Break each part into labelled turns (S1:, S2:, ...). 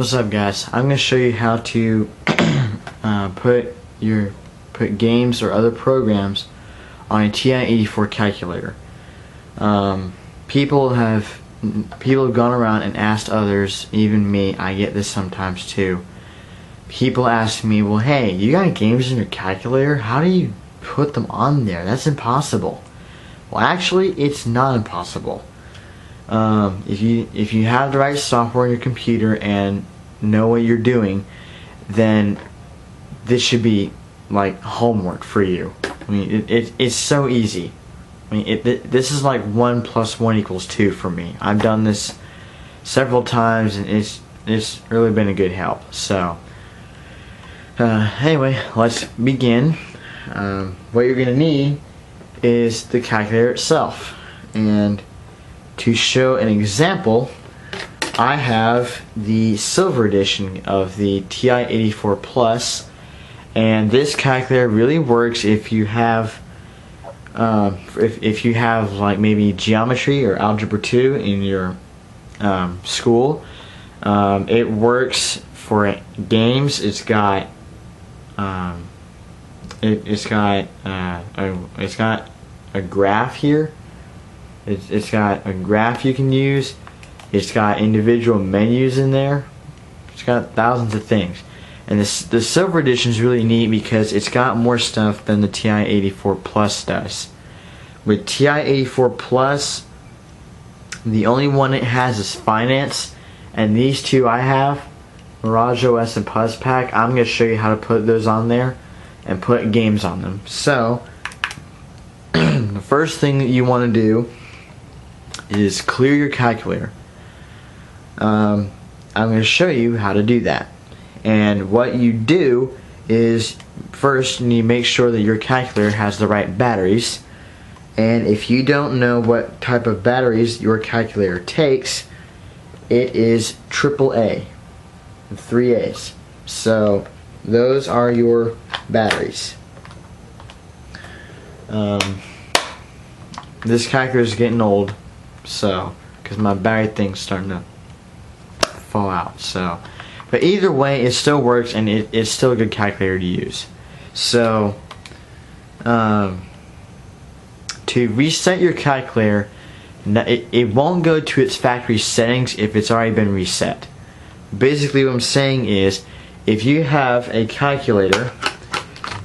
S1: What's up, guys? I'm going to show you how to put games or other programs on a TI-84 calculator. People have gone around and asked others, even me, I get this sometimes too. People ask me, well, hey, you got games in your calculator? How do you put them on there? That's impossible. Well, actually, it's not impossible. If you have the right software on your computer and know what you're doing, then this should be like homework for you. I mean, it's so easy. I mean, this is like 1 + 1 = 2 for me. I've done this several times, and it's really been a good help. So anyway, let's begin. What you're gonna need is the calculator itself, and to show an example, I have the silver edition of the TI-84 Plus, and this calculator really works if you have if you have like maybe geometry or algebra 2 in your school. It works for games. It's got it's got a graph here. It's got a graph you can use. It's got individual menus in there. It's got thousands of things. And the silver edition is really neat because it's got more stuff than the TI-84 Plus does. With TI-84 Plus, the only one it has is finance, and these two I have, Mirage OS and PuzzPack. I'm going to show you how to put those on there and put games on them. So the first thing that you want to do is clear your calculator. I'm going to show you how to do that. And what you do is, first you need to make sure that your calculator has the right batteries. And if you don't know what type of batteries your calculator takes, it is AAA, 3 A's. So those are your batteries. This calculator is getting old, so because my battery thing's starting to fall out. So, but either way, it still works, and it's still a good calculator to use. So to reset your calculator, it won't go to its factory settings if it's already been reset. Basically what I'm saying is, if you have a calculator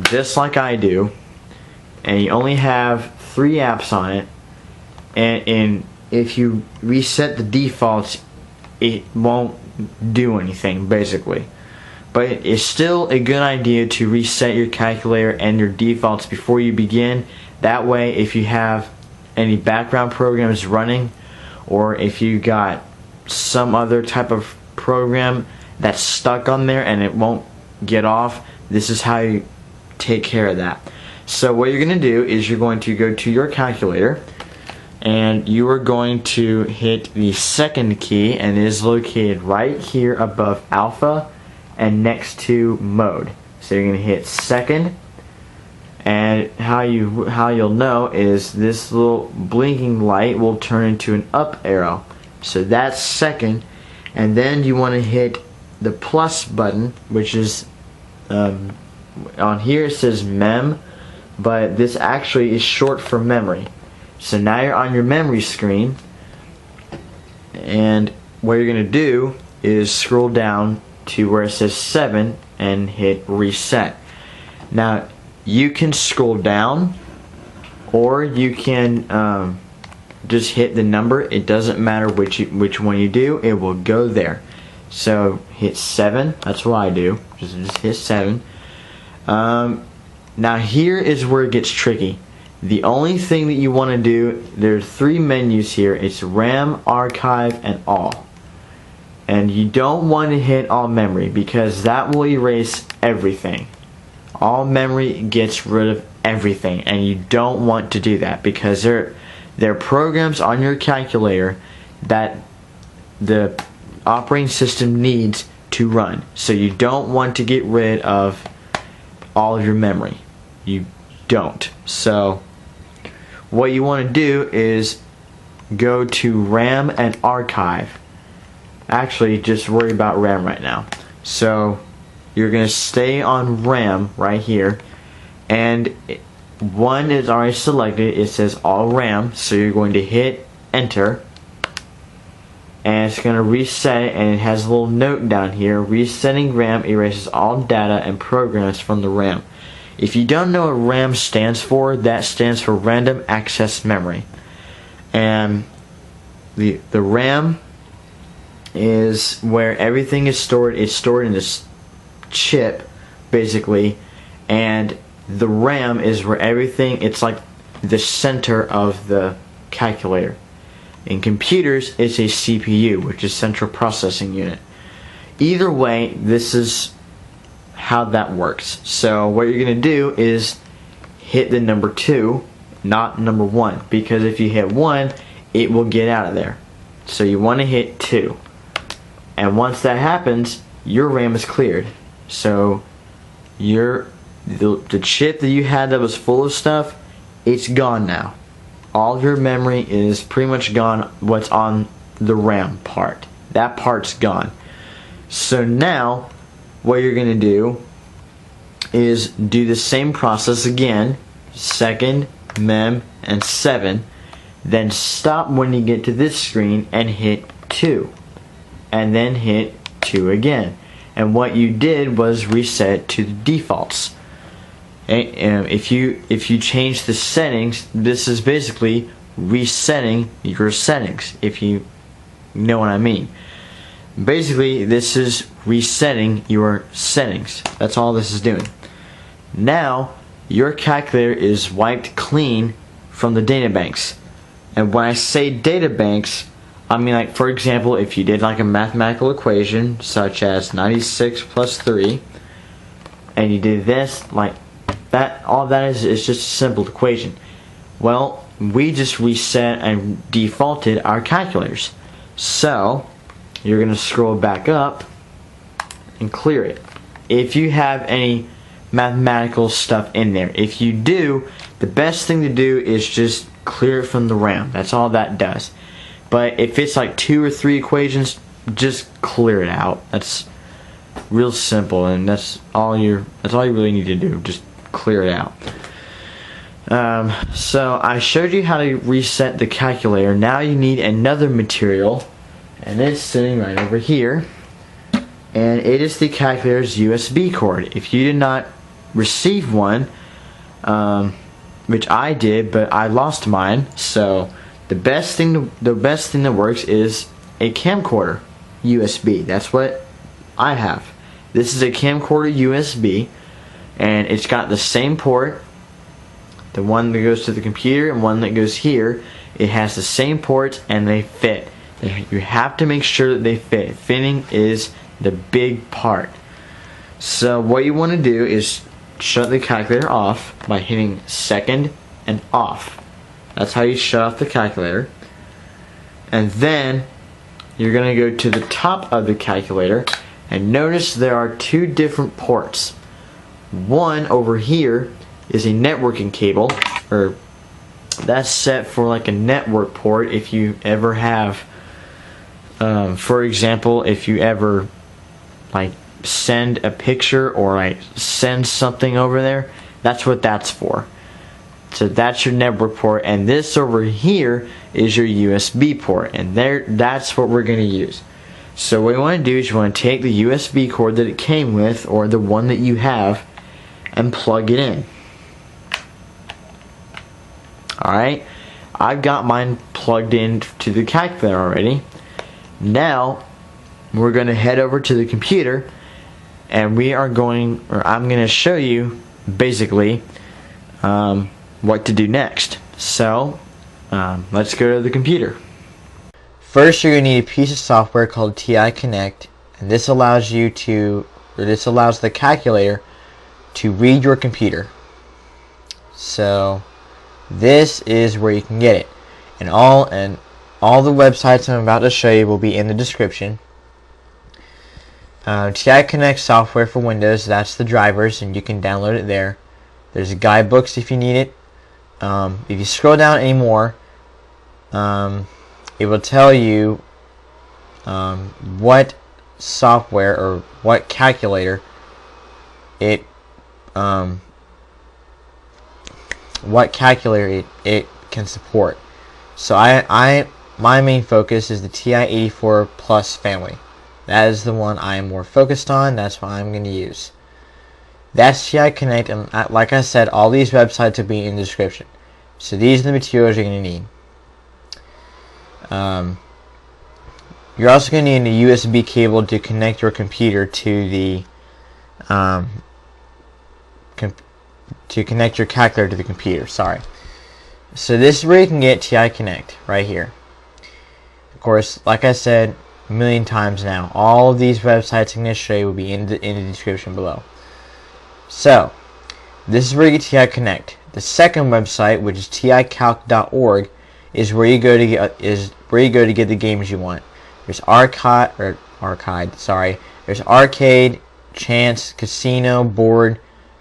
S1: just like I do, and you only have 3 apps on it, and if you reset the defaults, it won't do anything basically. But it's still a good idea to reset your calculator and your defaults before you begin. That way, if you have any background programs running, or if you got some other type of program that's stuck on there and it won't get off, this is how you take care of that. So what you're going to do is you're going to go to your calculator, and you are going to hit the second key, and it is located right here above alpha and next to mode. So you're going to hit second, and how you'll know is this little blinking light will turn into an up arrow. So that's second, and then you want to hit the plus button, which is on here it says mem, but this actually is short for memory. So now you're on your memory screen, and what you're going to do is scroll down to where it says 7 and hit reset. Now you can scroll down, or you can just hit the number. It doesn't matter which one you do, it will go there. So hit 7, that's what I do, just hit 7. Now here is where it gets tricky. The only thing that you want to do, there's 3 menus here. It's RAM, archive, and all. And you don't want to hit all memory, because that will erase everything. All memory gets rid of everything, and you don't want to do that, because there are programs on your calculator that the operating system needs to run. So you don't want to get rid of all of your memory. You don't. So what you want to do is go to RAM and archive. Actually, just worry about RAM right now. So you're going to stay on RAM right here, and one is already selected. It says all RAM, so you're going to hit enter, and it's going to reset it, and it has a little note down here: resetting RAM erases all data and programs from the RAM. If you don't know what RAM stands for, that stands for random access memory. And the RAM is where everything is stored. It's stored in this chip, basically, and the RAM is where everything, it's like the center of the calculator. In computers, it's a CPU, which is central processing unit. Either way, this is how that works. So what you're going to do is hit the number 2, not number 1, because if you hit 1, it will get out of there. So you want to hit 2. And once that happens, your RAM is cleared. So the chip that you had that was full of stuff, it's gone now. All of your memory is pretty much gone. What's on the RAM part, that part's gone. So now what you're going to do is do the same process again, second, mem, and 7. Then stop when you get to this screen and hit 2. And then hit 2 again. And what you did was reset to the defaults. And if you change the settings, this is basically resetting your settings, if you know what I mean. Basically, this is resetting your settings. That's all this is doing. Now, your calculator is wiped clean from the databanks. And when I say databanks, I mean, like, for example, if you did like a mathematical equation such as 96 plus 3, and you did this, like that, all that is just a simple equation. Well, we just reset and defaulted our calculators. So you're going to scroll back up and clear it. If you have any mathematical stuff in there, if you do, the best thing to do is just clear it from the RAM. That's all that does. But if it's like 2 or 3 equations, just clear it out. That's real simple, and that's all you really need to do. Just clear it out. So I showed you how to reset the calculator. Now you need another material, and it's sitting right over here, and it is the calculator's USB cord. If you did not receive one, which I did, but I lost mine, so the best thing that works is a camcorder USB. That's what I have. This is a camcorder USB, and it's got the same port, the one that goes to the computer and one that goes here. It has the same ports, and they fit. You have to make sure that they fit. Fitting is the big part. So what you want to do is shut the calculator off by hitting second and off. That's how you shut off the calculator. And then you're going to go to the top of the calculator, and notice there are 2 different ports. One over here is a networking cable, or that's set for like a network port. If you ever have, for example, if you ever like send a picture or like send something over there, that's what that's for. So that's your network port, and this over here is your USB port, and that's what we're going to use. So what you want to do is you want to take the USB cord that it came with, or the one that you have, and plug it in. Alright, I've got mine plugged in to the calculator already. Now we're going to head over to the computer, and I'm going to show you basically what to do next. So let's go to the computer. First, you're going to need a piece of software called TI-Connect, and this allows the calculator to read your computer. So this is where you can get it, and all the websites I'm about to show you will be in the description. TI-Connect software for Windows, that's the drivers, and you can download it there. There's guidebooks if you need it. If you scroll down any more, it will tell you what software or what calculator it can support. So my main focus is the TI-84 Plus family. That is the one I am more focused on. That's what I'm going to use. That's TI Connect, and like I said, all these websites will be in the description. So these are the materials you're going to need. You're also going to need a USB cable to connect your computer to the to connect your calculator to the computer. Sorry. So this is where you can get TI Connect right here. Of course, like I said a million times now, all of these websites I'm going to show you will be in the description below. So this is where you get TI Connect. The second website, which is ticalc.org, is where you go to get the games you want. There's There's arcade, chance, casino, board,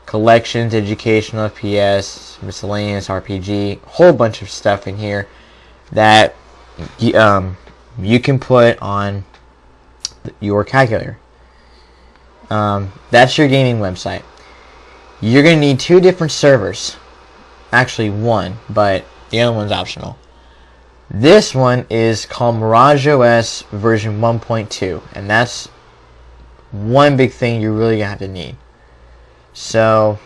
S1: collections, educational, FPS, miscellaneous, RPG, whole bunch of stuff in here that you can put on your calculator. That's your gaming website. You're going to need 2 different servers. Actually 1, but the other one's optional. This one is called MirageOS version 1.2, and that's one big thing you're really going to have to need. So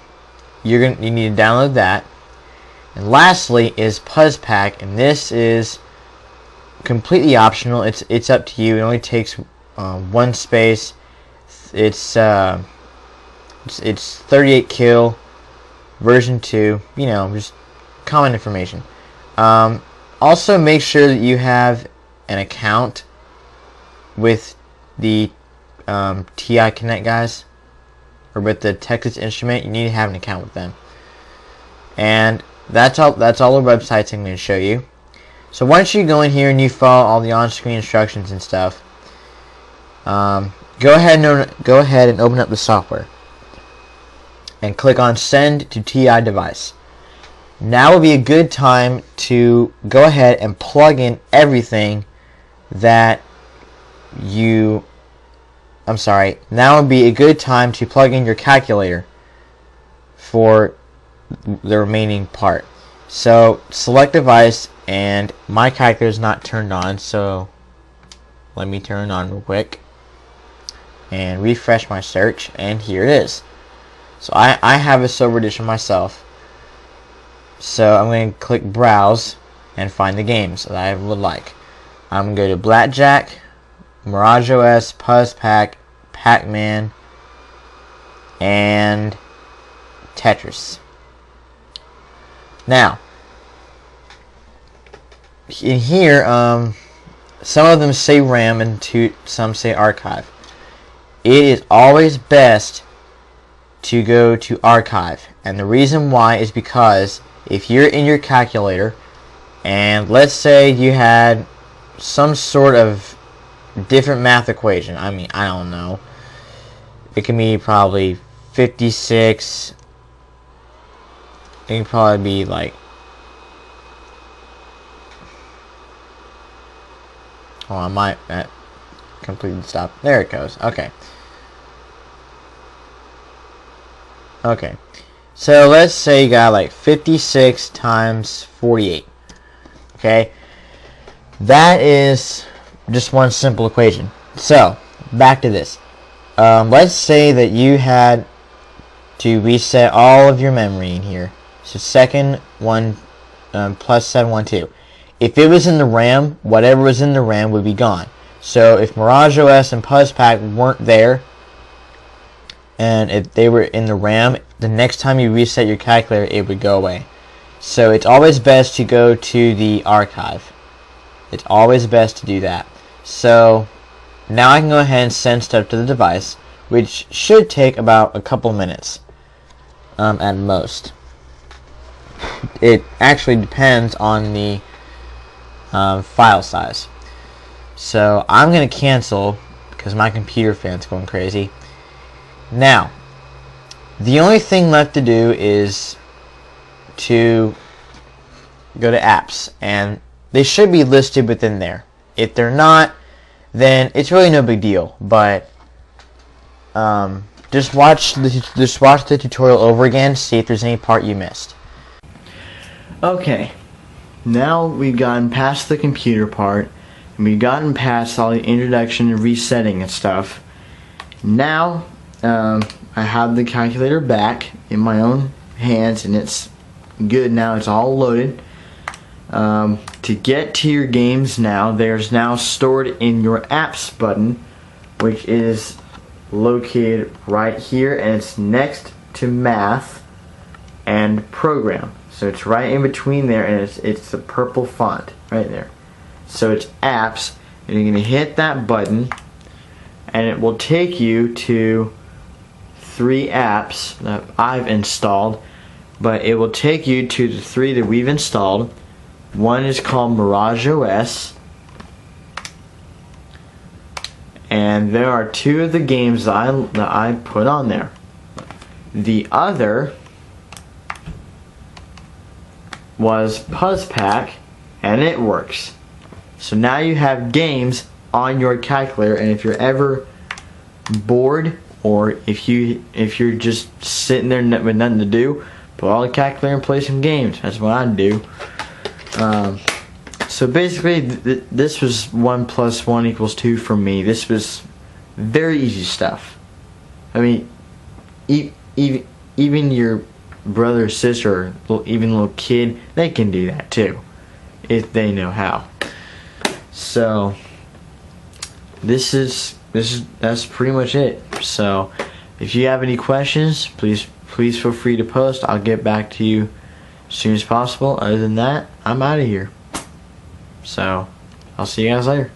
S1: you need to download that. And lastly is PuzzPack, and this is completely optional. It's up to you. It only takes 1 space. It's 38 kill version 2. You know, just common information. Also, make sure that you have an account with the TI Connect guys, or with the Texas Instrument. You need to have an account with them. And that's all the websites I'm going to show you. So once you go in here and you follow all the on-screen instructions and stuff, go ahead and open up the software and click on Send to TI Device. Now would be a good time to go ahead and plug in everything that you... now would be a good time to plug in your calculator for the remaining part. So select device, and my calculator is not turned on, so let me turn it on real quick and refresh my search, and here it is. So I have a Silver Edition myself. So I'm going to click Browse and find the games that I would like. I'm going to go to Blackjack, MirageOS, PuzzPack, Pac-Man, and Tetris. Now, in here, some of them say RAM and some say archive. It is always best to go to archive, and the reason why is because if you're in your calculator and let's say you had some sort of different math equation, I don't know, it can be probably 56, it can probably be like, oh, I might completely stop. There it goes. Okay. So let's say you got like 56 times 48. Okay. That is just one simple equation. So back to this. Let's say that you had to reset all of your memory in here. So second one plus 712. If it was in the RAM, whatever was in the RAM would be gone. So if MirageOS and PuzzPack weren't there, and if they were in the RAM, the next time you reset your calculator, it would go away. So it's always best to go to the archive. It's always best to do that. So now I can go ahead and send stuff to the device, which should take about a couple minutes at most. It actually depends on the file size. So I'm going to cancel because my computer fan's going crazy. Now, the only thing left to do is to go to apps, and they should be listed within there. If they're not, then it's really no big deal. But just watch the tutorial over again, see if there's any part you missed. Okay, now we've gotten past the computer part, and we've gotten past all the introduction and resetting and stuff. Now I have the calculator back in my own hands, and it's good now. It's all loaded. To get to your games now, there's now stored in your apps button, which is located right here, and it's next to math and program. So it's right in between there, and it's the purple font right there. So it's apps, and you're going to hit that button, and it will take you to 3 apps that I've installed, but it will take you to the 3 that we've installed. One is called Mirage OS, and there are 2 of the games that I put on there. The other was PuzzPack, and it works. So now you have games on your calculator, and if you're ever bored, or if you're just sitting there with nothing to do, put all the calculator and play some games. That's what I do. So basically, this was 1 + 1 = 2 for me. This was very easy stuff. I mean, even your brother, sister, even little kid, they can do that too, if they know how. So that's pretty much it. So if you have any questions, please feel free to post. I'll get back to you as soon as possible. Other than that, I'm out of here. So I'll see you guys later.